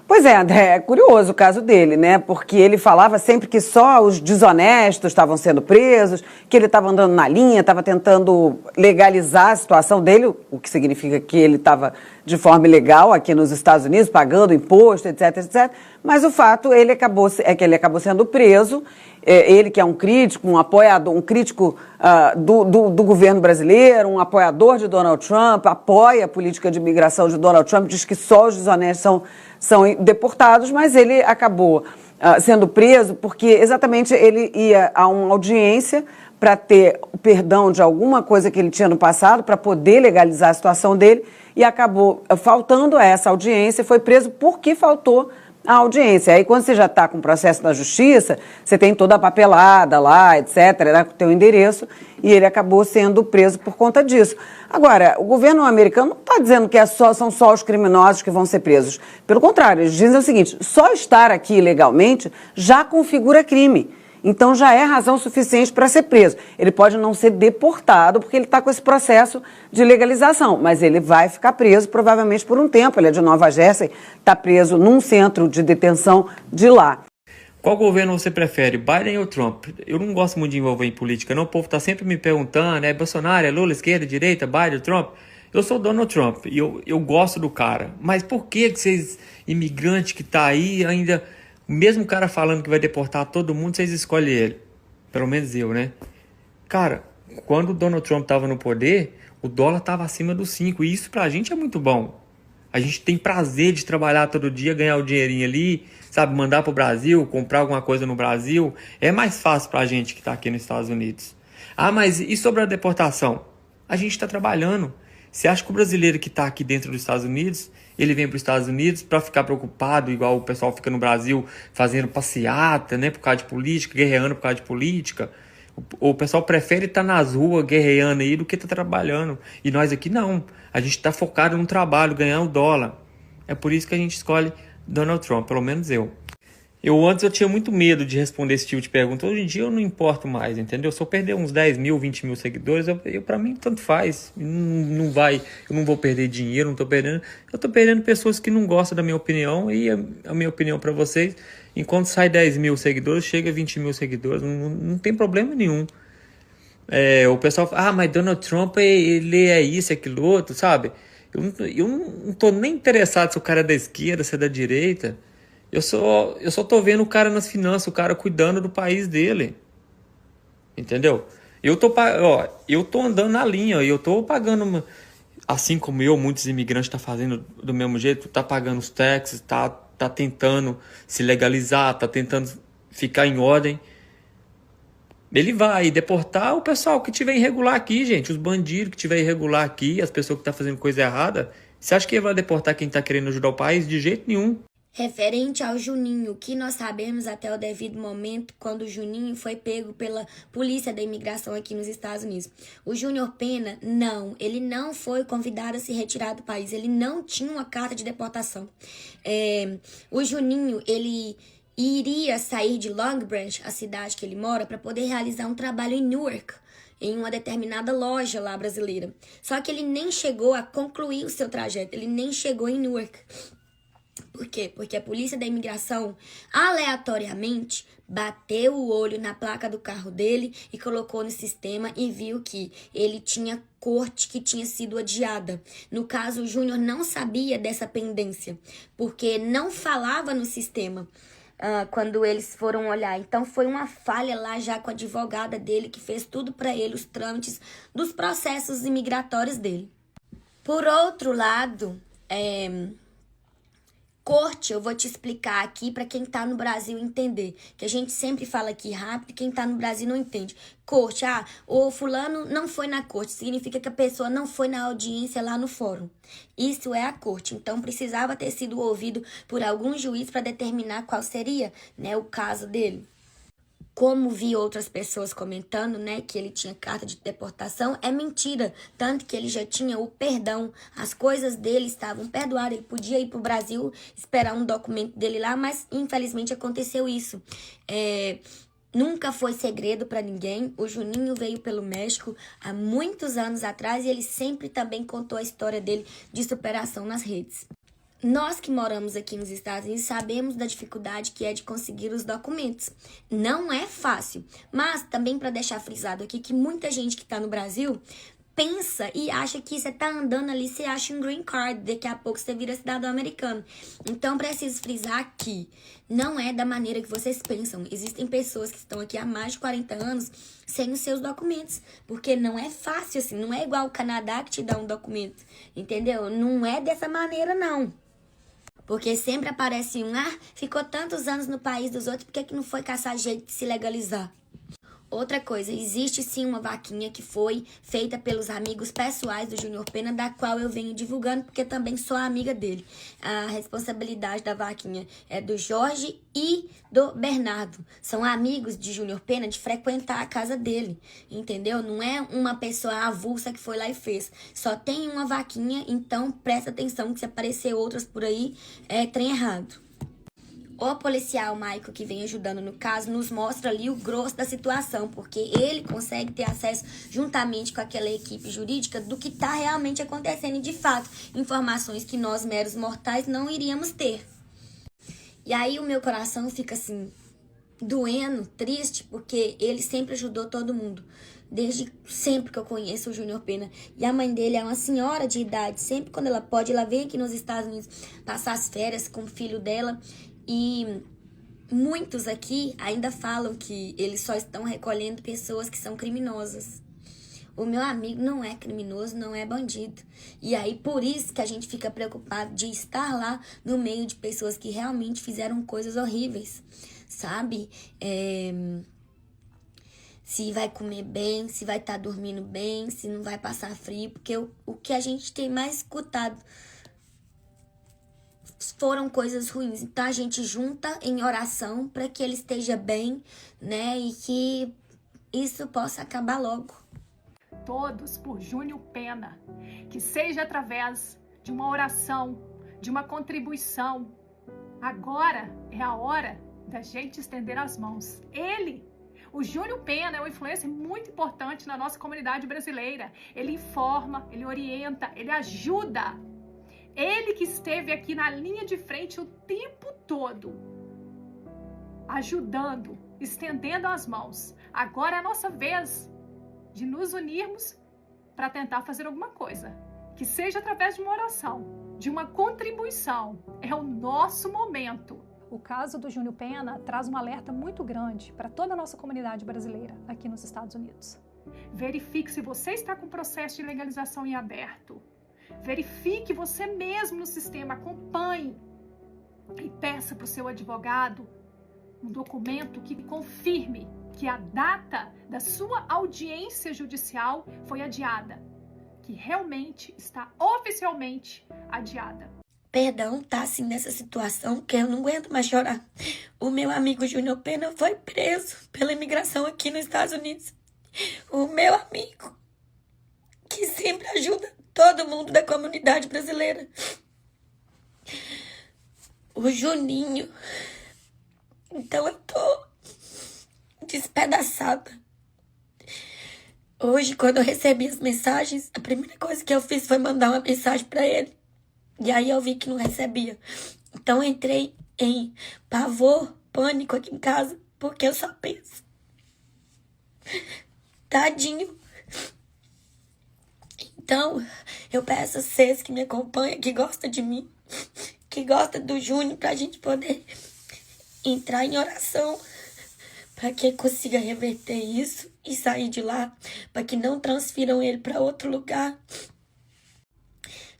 Pois é, André, é curioso o caso dele, né? Porque ele falava sempre que só os desonestos estavam sendo presos, que ele estava andando na linha, estava tentando legalizar a situação dele, o que significa que ele estava de forma ilegal aqui nos Estados Unidos, pagando imposto, etc, etc. Mas o fato é que ele acabou sendo preso. Ele que é um crítico, um apoiador, um crítico do governo brasileiro, um apoiador de Donald Trump, apoia a política de imigração de Donald Trump, diz que só os desonestos são deportados, mas ele acabou sendo preso porque exatamente ele ia a uma audiência para ter o perdão de alguma coisa que ele tinha no passado, para poder legalizar a situação dele, e acabou faltando a essa audiência, foi preso porque faltou a audiência. Aí, quando você já está com o processo na justiça, você tem toda a papelada lá, etc., né, com o teu endereço, e ele acabou sendo preso por conta disso. Agora, o governo americano não está dizendo que são só os criminosos que vão ser presos. Pelo contrário, eles dizem o seguinte: só estar aqui ilegalmente já configura crime. Então já é razão suficiente para ser preso. Ele pode não ser deportado, porque ele está com esse processo de legalização, mas ele vai ficar preso provavelmente por um tempo. Ele é de Nova Jersey, está preso num centro de detenção de lá. Qual governo você prefere, Biden ou Trump? Eu não gosto muito de envolver em política, não. O povo está sempre me perguntando, é Bolsonaro, é Lula, esquerda, direita, Biden, Trump? Eu sou Donald Trump e eu gosto do cara. Mas por que vocês, imigrantes que tá aí, ainda... Mesmo o cara falando que vai deportar todo mundo, vocês escolhem ele. Pelo menos eu, né? Cara, quando o Donald Trump tava no poder, o dólar tava acima dos 5. E isso pra gente é muito bom. A gente tem prazer de trabalhar todo dia, ganhar o dinheirinho ali, sabe? Mandar pro Brasil, comprar alguma coisa no Brasil. É mais fácil pra gente que tá aqui nos Estados Unidos. Ah, mas e sobre a deportação? A gente tá trabalhando. Você acha que o brasileiro que tá aqui dentro dos Estados Unidos, ele vem para os Estados Unidos para ficar preocupado, igual o pessoal fica no Brasil fazendo passeata, né, por causa de política, guerreando por causa de política? O pessoal prefere estar nas ruas guerreando aí do que estar trabalhando. E nós aqui não. A gente está focado no trabalho, ganhando dólar. É por isso que a gente escolhe Donald Trump, pelo menos eu. Antes eu tinha muito medo de responder esse tipo de pergunta. Hoje em dia eu não importo mais, entendeu? Se eu perder uns 10 mil, 20 mil seguidores, pra mim tanto faz. Eu não vou perder dinheiro, não tô perdendo. Eu tô perdendo pessoas que não gostam da minha opinião, e a minha opinião para vocês, enquanto sai 10 mil seguidores, chega a 20 mil seguidores, não tem problema nenhum. O pessoal fala, mas Donald Trump, ele é isso, é aquilo outro, sabe? Eu não tô nem interessado se o cara é da esquerda, se é da direita. Eu só tô vendo o cara nas finanças, o cara cuidando do país dele. Entendeu? Eu tô andando na linha, eu tô pagando, assim como muitos imigrantes tá fazendo do mesmo jeito, tá pagando os taxes, tá tentando se legalizar, tá tentando ficar em ordem. Ele vai deportar o pessoal que tiver irregular aqui, gente, os bandidos que tiver irregular aqui, as pessoas que tá fazendo coisa errada. Você acha que ele vai deportar quem tá querendo ajudar o país? De jeito nenhum. Referente ao Juninho, o que nós sabemos até o devido momento, quando o Juninho foi pego pela polícia da imigração aqui nos Estados Unidos. O Júnior Pena, ele não foi convidado a se retirar do país, ele não tinha uma carta de deportação. O Juninho, ele iria sair de Long Branch, a cidade que ele mora, para poder realizar um trabalho em Newark, em uma determinada loja lá brasileira. Só que ele nem chegou a concluir o seu trajeto, ele nem chegou em Newark. Por quê? Porque a polícia da imigração, aleatoriamente, bateu o olho na placa do carro dele e colocou no sistema e viu que ele tinha corte que tinha sido adiada. No caso, o Júnior não sabia dessa pendência, porque não falava no sistema quando eles foram olhar. Então, foi uma falha lá já com a advogada dele, que fez tudo para ele, os trâmites dos processos imigratórios dele. Por outro lado, corte, eu vou te explicar aqui para quem tá no Brasil entender, que a gente sempre fala aqui rápido e quem tá no Brasil não entende. Corte, o fulano não foi na corte, significa que a pessoa não foi na audiência lá no fórum. Isso é a corte, então precisava ter sido ouvido por algum juiz para determinar qual seria, o caso dele. Como vi outras pessoas comentando, que ele tinha carta de deportação, é mentira. Tanto que ele já tinha o perdão, as coisas dele estavam perdoadas. Ele podia ir para o Brasil, esperar um documento dele lá, mas infelizmente aconteceu isso. Nunca foi segredo para ninguém. O Juninho veio pelo México há muitos anos atrás e ele sempre também contou a história dele de superação nas redes. Nós que moramos aqui nos Estados Unidos sabemos da dificuldade que é de conseguir os documentos. Não é fácil, mas também para deixar frisado aqui que muita gente que está no Brasil pensa e acha que você tá andando ali, você acha um green card, daqui a pouco você vira cidadão americano. Então, preciso frisar que não é da maneira que vocês pensam. Existem pessoas que estão aqui há mais de 40 anos sem os seus documentos, porque não é fácil assim, não é igual o Canadá que te dá um documento, entendeu? Não é dessa maneira, não. Porque sempre aparece ficou tantos anos no país dos outros, por que não foi caçar jeito de se legalizar? Outra coisa, existe sim uma vaquinha que foi feita pelos amigos pessoais do Júnior Pena, da qual eu venho divulgando, porque também sou amiga dele. A responsabilidade da vaquinha é do Jorge e do Bernardo. São amigos de Júnior Pena de frequentar a casa dele, entendeu? Não é uma pessoa avulsa que foi lá e fez. Só tem uma vaquinha, então presta atenção que se aparecer outras por aí, é trem errado. O policial Michael, que vem ajudando no caso, nos mostra ali o grosso da situação, porque ele consegue ter acesso, juntamente com aquela equipe jurídica, do que está realmente acontecendo e, de fato, informações que nós, meros mortais, não iríamos ter. E aí o meu coração fica assim, doendo, triste, porque ele sempre ajudou todo mundo. Desde sempre que eu conheço o Júnior Pena. E a mãe dele é uma senhora de idade. Sempre quando ela pode, ela vem aqui nos Estados Unidos passar as férias com o filho dela. E muitos aqui ainda falam que eles só estão recolhendo pessoas que são criminosas. O meu amigo não é criminoso, não é bandido. E aí, por isso que a gente fica preocupado de estar lá no meio de pessoas que realmente fizeram coisas horríveis, sabe? Se vai comer bem, se vai estar dormindo bem, se não vai passar frio. Porque o que a gente tem mais escutado foram coisas ruins. Então a gente junta em oração para que ele esteja bem, né? E que isso possa acabar logo. Todos por Júnior Pena. Que seja através de uma oração, de uma contribuição. Agora é a hora da gente estender as mãos. O Júnior Pena é uma influência muito importante na nossa comunidade brasileira. Ele informa, ele orienta, ele ajuda. Ele que esteve aqui na linha de frente o tempo todo, ajudando, estendendo as mãos. Agora é a nossa vez de nos unirmos para tentar fazer alguma coisa. Que seja através de uma oração, de uma contribuição. É o nosso momento. O caso do Júnior Pena traz um alerta muito grande para toda a nossa comunidade brasileira aqui nos Estados Unidos. Verifique se você está com o processo de legalização em aberto. Verifique você mesmo no sistema, acompanhe e peça para o seu advogado um documento que confirme que a data da sua audiência judicial foi adiada, que realmente está oficialmente adiada. Perdão, tá assim nessa situação que eu não aguento mais chorar. O meu amigo Júnior Pena foi preso pela imigração aqui nos Estados Unidos. O meu amigo, que sempre ajuda todo mundo da comunidade brasileira. O Juninho. Então eu tô despedaçada. Hoje, quando eu recebi as mensagens, a primeira coisa que eu fiz foi mandar uma mensagem pra ele. E aí eu vi que não recebia. Então eu entrei em pavor, pânico aqui em casa, porque eu só penso: tadinho. Então, eu peço a vocês que me acompanham, que gostam de mim, que gostam do Júnior, pra gente poder entrar em oração, para que ele consiga reverter isso e sair de lá, para que não transfiram ele para outro lugar.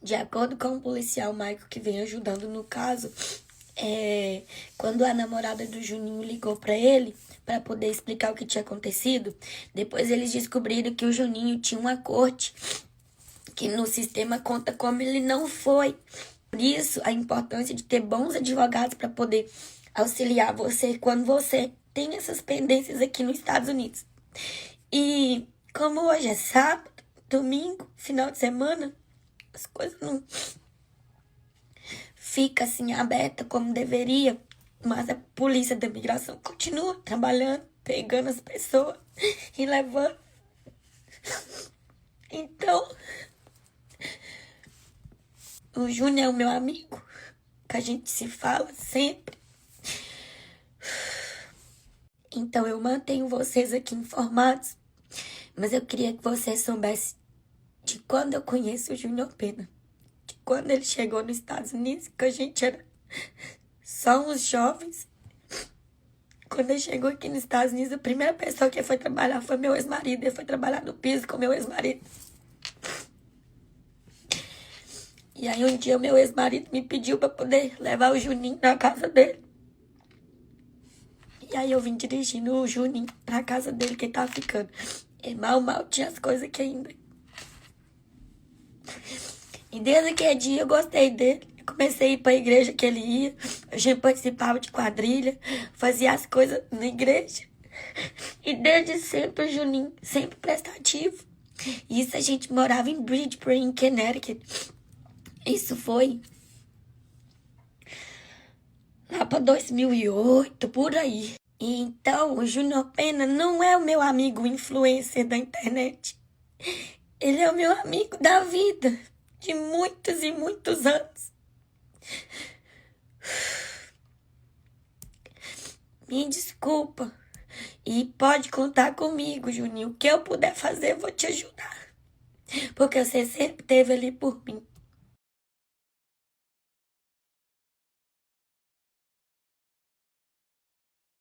De acordo com o policial Michael, que vem ajudando no caso, quando a namorada do Juninho ligou para ele, para poder explicar o que tinha acontecido, depois eles descobriram que o Juninho tinha uma corte, que no sistema conta como ele não foi. Por isso, a importância de ter bons advogados para poder auxiliar você quando você tem essas pendências aqui nos Estados Unidos. E como hoje é sábado, domingo, final de semana, as coisas não ficam assim abertas como deveria, mas a polícia da imigração continua trabalhando, pegando as pessoas e levando. Então, o Júnior é o meu amigo, que a gente se fala sempre. Então eu mantenho vocês aqui informados, mas eu queria que vocês soubessem de quando eu conheço o Júnior Pena, de quando ele chegou nos Estados Unidos, que a gente era só uns jovens. Quando ele chegou aqui nos Estados Unidos, a primeira pessoa que foi trabalhar foi meu ex-marido. Ele foi trabalhar no piso com meu ex-marido. E aí um dia o meu ex-marido me pediu para poder levar o Juninho na casa dele. E aí eu vim dirigindo o Juninho pra casa dele, que ele tava ficando. E mal tinha as coisas aqui ainda. E desde aquele dia eu gostei dele. Eu comecei a ir pra igreja que ele ia. A gente participava de quadrilha, fazia as coisas na igreja. E desde sempre o Juninho, sempre prestativo. E isso a gente morava em Bridgeport, em Connecticut. Isso foi lá pra 2008, por aí. E então, o Júnior Pena não é o meu amigo influencer da internet. Ele é o meu amigo da vida, de muitos e muitos anos. Me desculpa. E pode contar comigo, Juninho. O que eu puder fazer, eu vou te ajudar. Porque você sempre esteve ali por mim.